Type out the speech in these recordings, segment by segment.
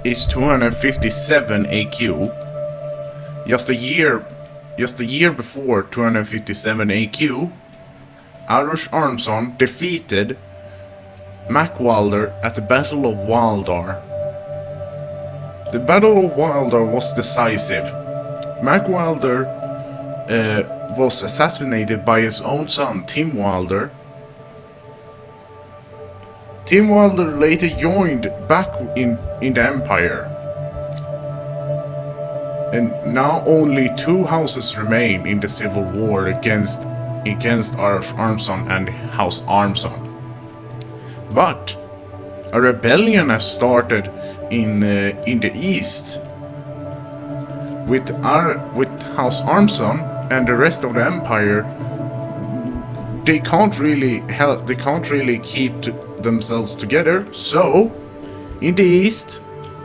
is 257 AQ. Just a year before 257 AQ, Arush Armson defeated Macwalder at the Battle of Waldar. The Battle of Waldar was decisive. Macwalder was assassinated by his own son, Tim Wilder. Tim Wilder later joined back in the Empire. And now only two houses remain in the civil war against Arush Armson and House Armson. But a rebellion has started in the east with House Armson and the rest of the Empire. They can't really keep themselves together. So in the east,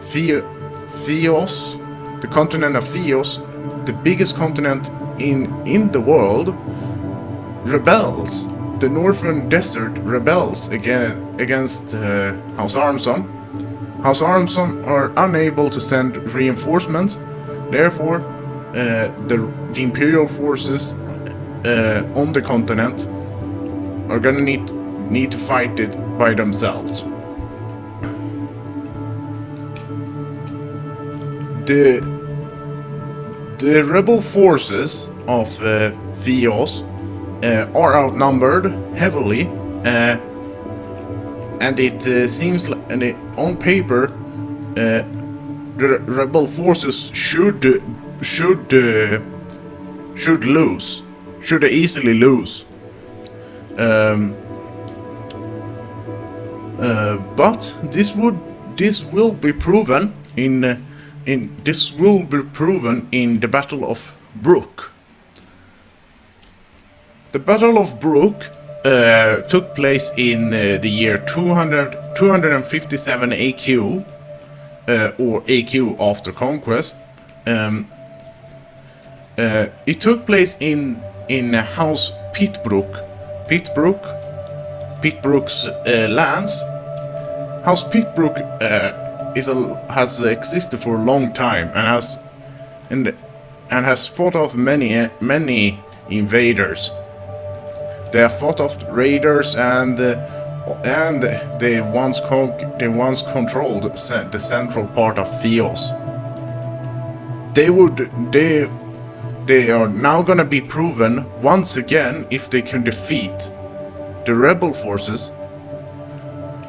Theos, the continent of Theos, the biggest continent in the world, rebels. The northern desert rebels against House Armson. House Armson are unable to send reinforcements. Therefore, the imperial forces on the continent are gonna need to fight it by themselves. The rebel forces of Theos are outnumbered heavily, and it seems like, on paper, the rebel forces should easily lose. But this will be proven in the Battle of Brook. The Battle of Brook took place in the year 257 AQ, or AQ after conquest. It took place in House Pitbrook's lands. House Pitbrook has existed for a long time and has fought off many invaders. They have fought off raiders and they once controlled the central part of Theos. They are now gonna be proven once again if they can defeat the rebel forces.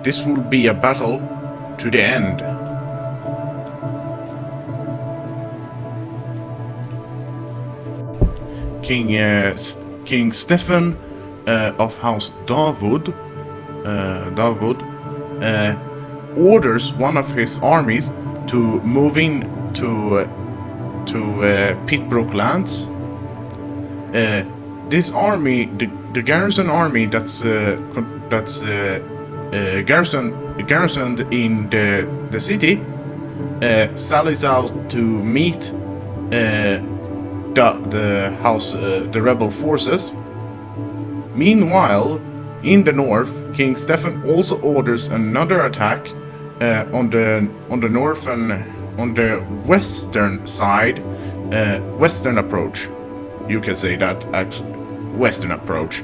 This will be a battle to the end. King Stephen of House Davud orders one of his armies to move in to Pitbrook lands. This army, the garrison army that's garrisoned in the city, sallies out to meet the rebel forces. Meanwhile, in the north, King Stephen also orders another attack on the western side, western approach. You can say that, actually, western approach.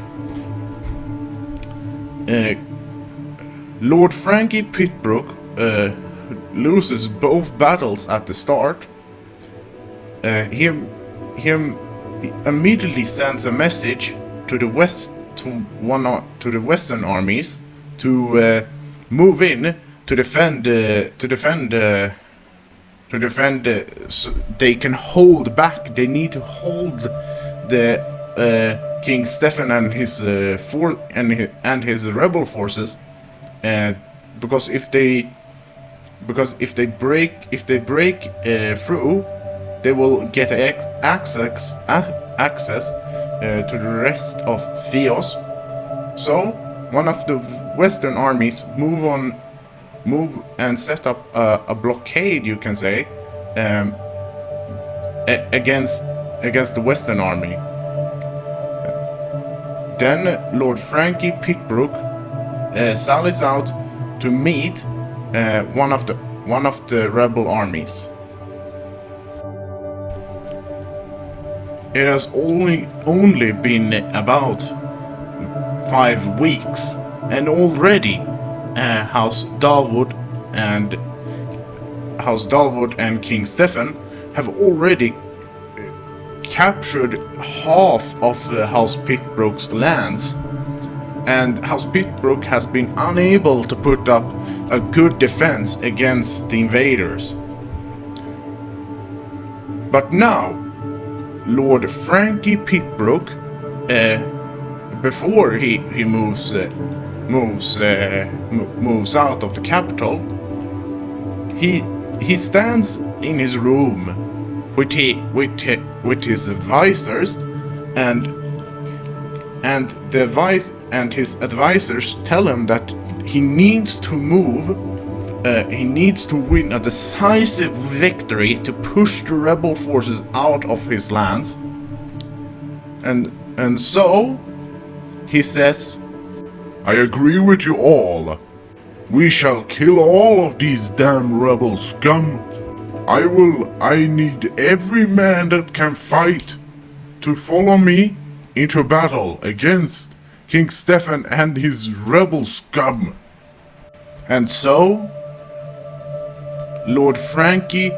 Lord Frankie Pitbrook loses both battles at the start. He immediately sends a message to the western armies to move in to defend. So they can hold back. They need to hold the King Stephen and his his rebel forces, because if they break through, they will get access to the rest of Theos. So one of the western armies move and set up a blockade, you can say, against the western army. Then Lord Frankie Pitbrook sallies out to meet one of one of the rebel armies. It has only been about 5 weeks, and already House Dawood and King Stefan have already captured half of House Pitbrook's lands, and House Pitbrook has been unable to put up a good defense against the invaders. But now, Lord Frankie Pitbrook, before he moves out of the capital, he stands in his room with his advisors, and his advisors tell him that he needs to win a decisive victory to push the rebel forces out of his lands. And so he says, I agree with you all. We shall kill all of these damn rebel scum. I need every man that can fight to follow me into battle against King Stefan and his rebel scum. And so Lord Frankie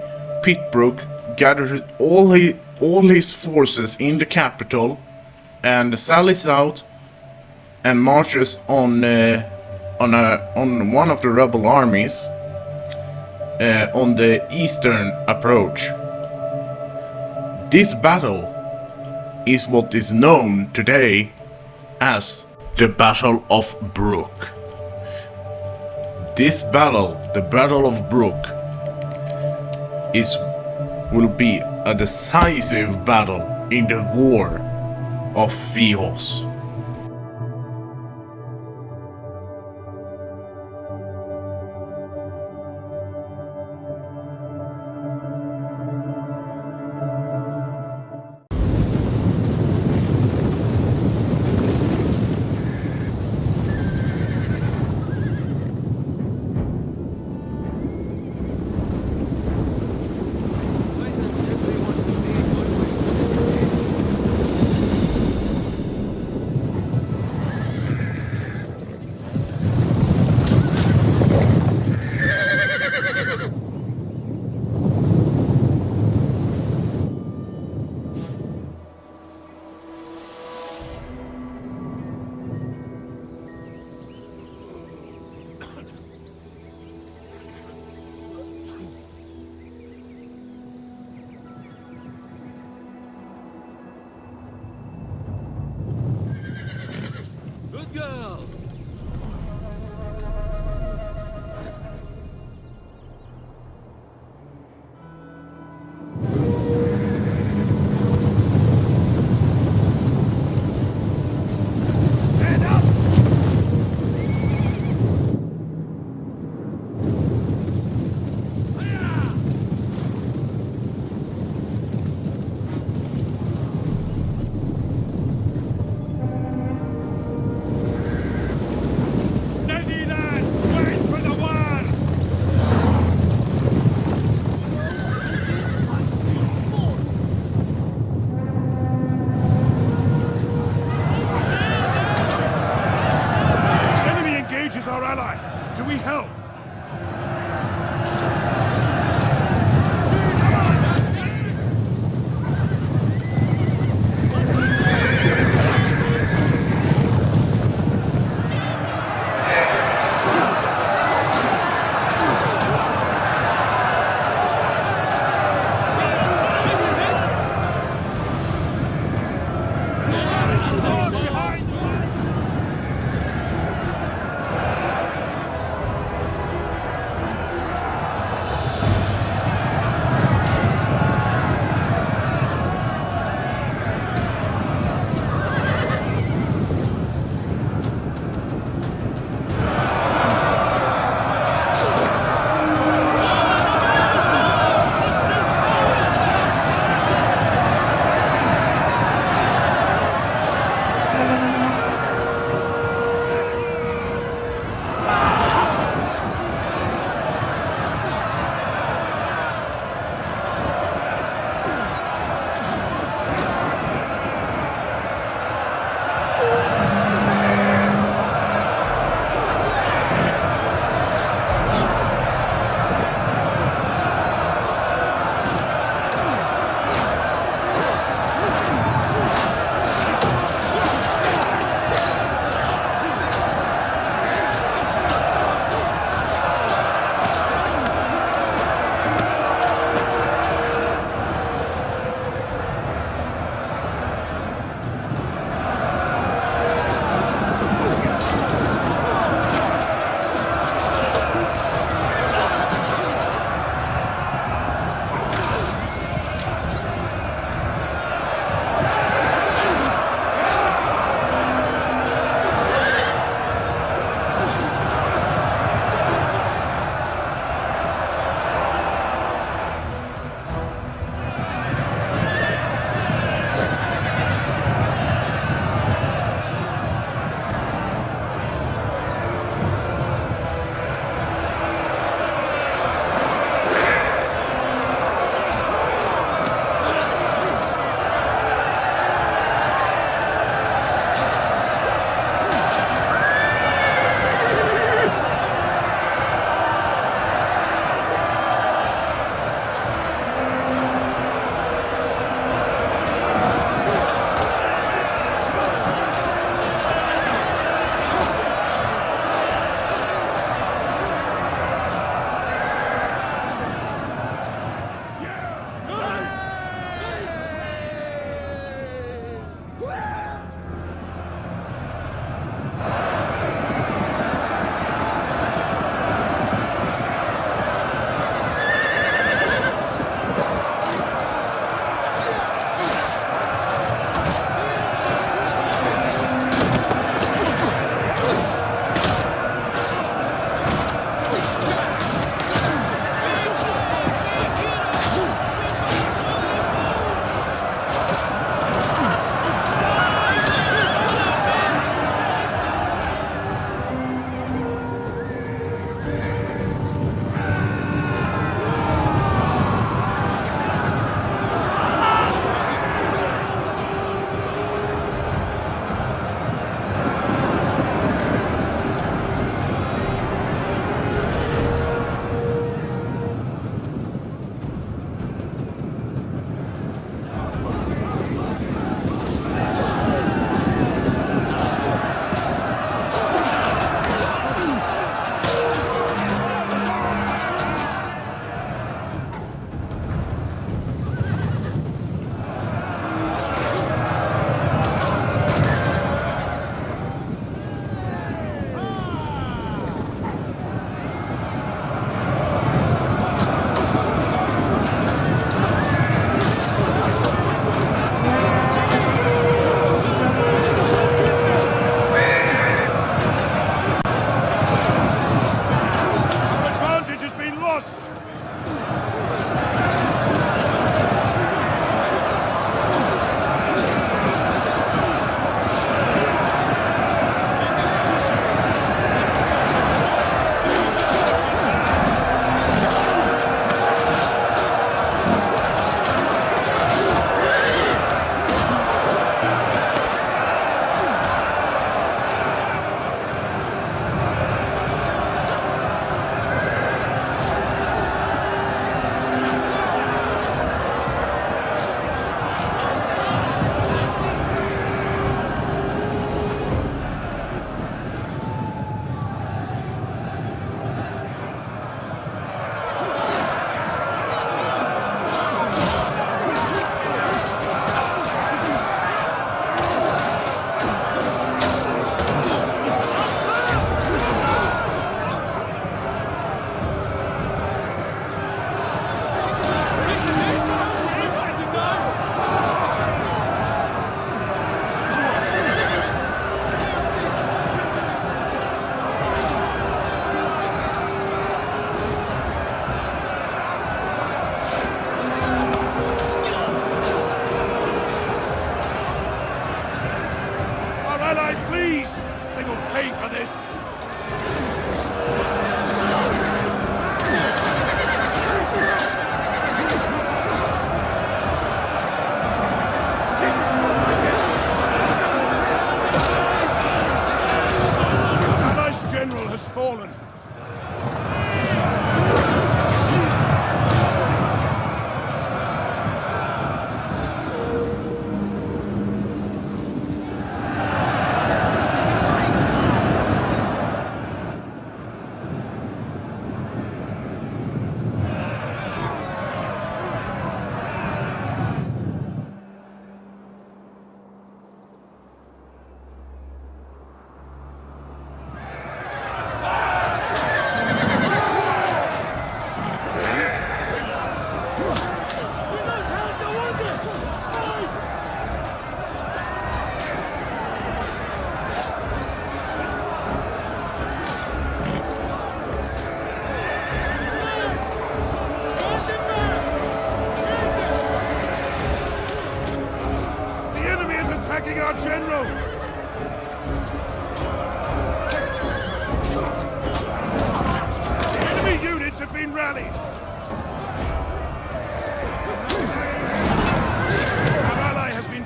Pitbrook gathered all his forces in the capital and sallies out and marches on one of the rebel armies on the eastern approach. This battle is what is known today as the Battle of Brook. This battle, the Battle of Brook, will be a decisive battle in the War of Vios.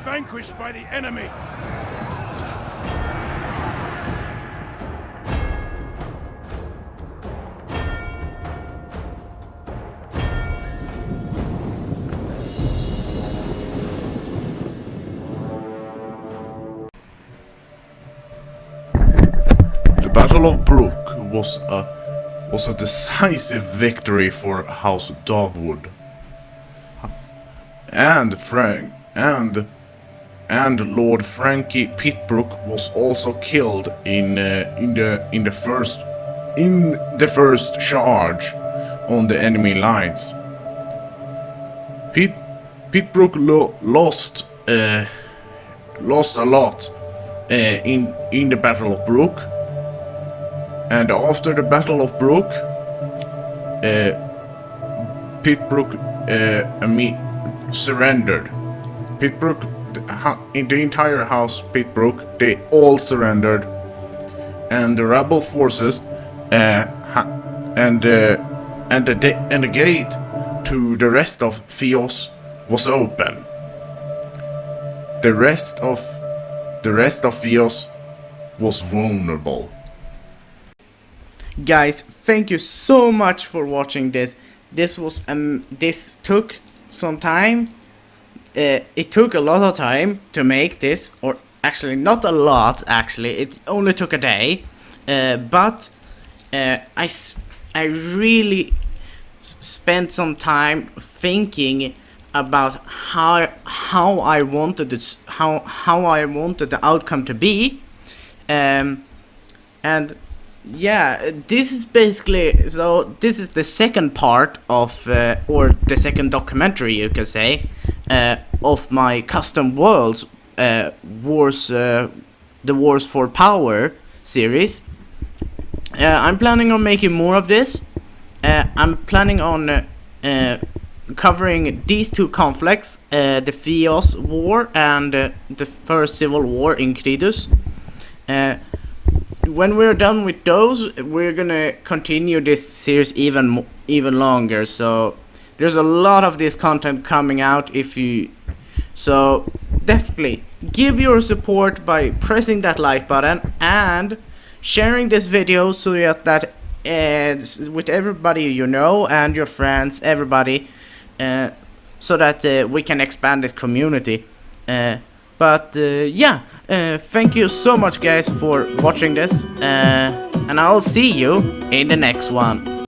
Vanquished by the enemy. The Battle of Brook was a decisive victory for House Dovwood. And Lord Frankie Pitbrook was also killed in the first charge on the enemy lines. Pitbrook lost a lot in the Battle of Brook, and after the Battle of Brook, Pitbrook surrendered. Pitbrook, in the entire house Pitbrook, they all surrendered, and the rebel forces and the gate to the rest of Fios was open. The rest of Fios was vulnerable. Guys, thank you so much for watching this. This took some time. It took a lot of time to make this, or actually not a lot. Actually, it only took a day. But I really spent some time thinking about how I wanted this, how I wanted the outcome to be, and yeah, this is basically, so this is the second part of or the second documentary, you can say, of my custom worlds the Wars for Power series. I'm planning on making more of this. I'm planning on covering these two conflicts, the Theos War and the First Civil War in Cridus. When we're done with those, we're gonna continue this series even longer. So there's a lot of this content coming out. So definitely give your support by pressing that like button and sharing this video so that with everybody you know and your friends, everybody, so that we can expand this community. Thank you so much guys for watching this, and I'll see you in the next one.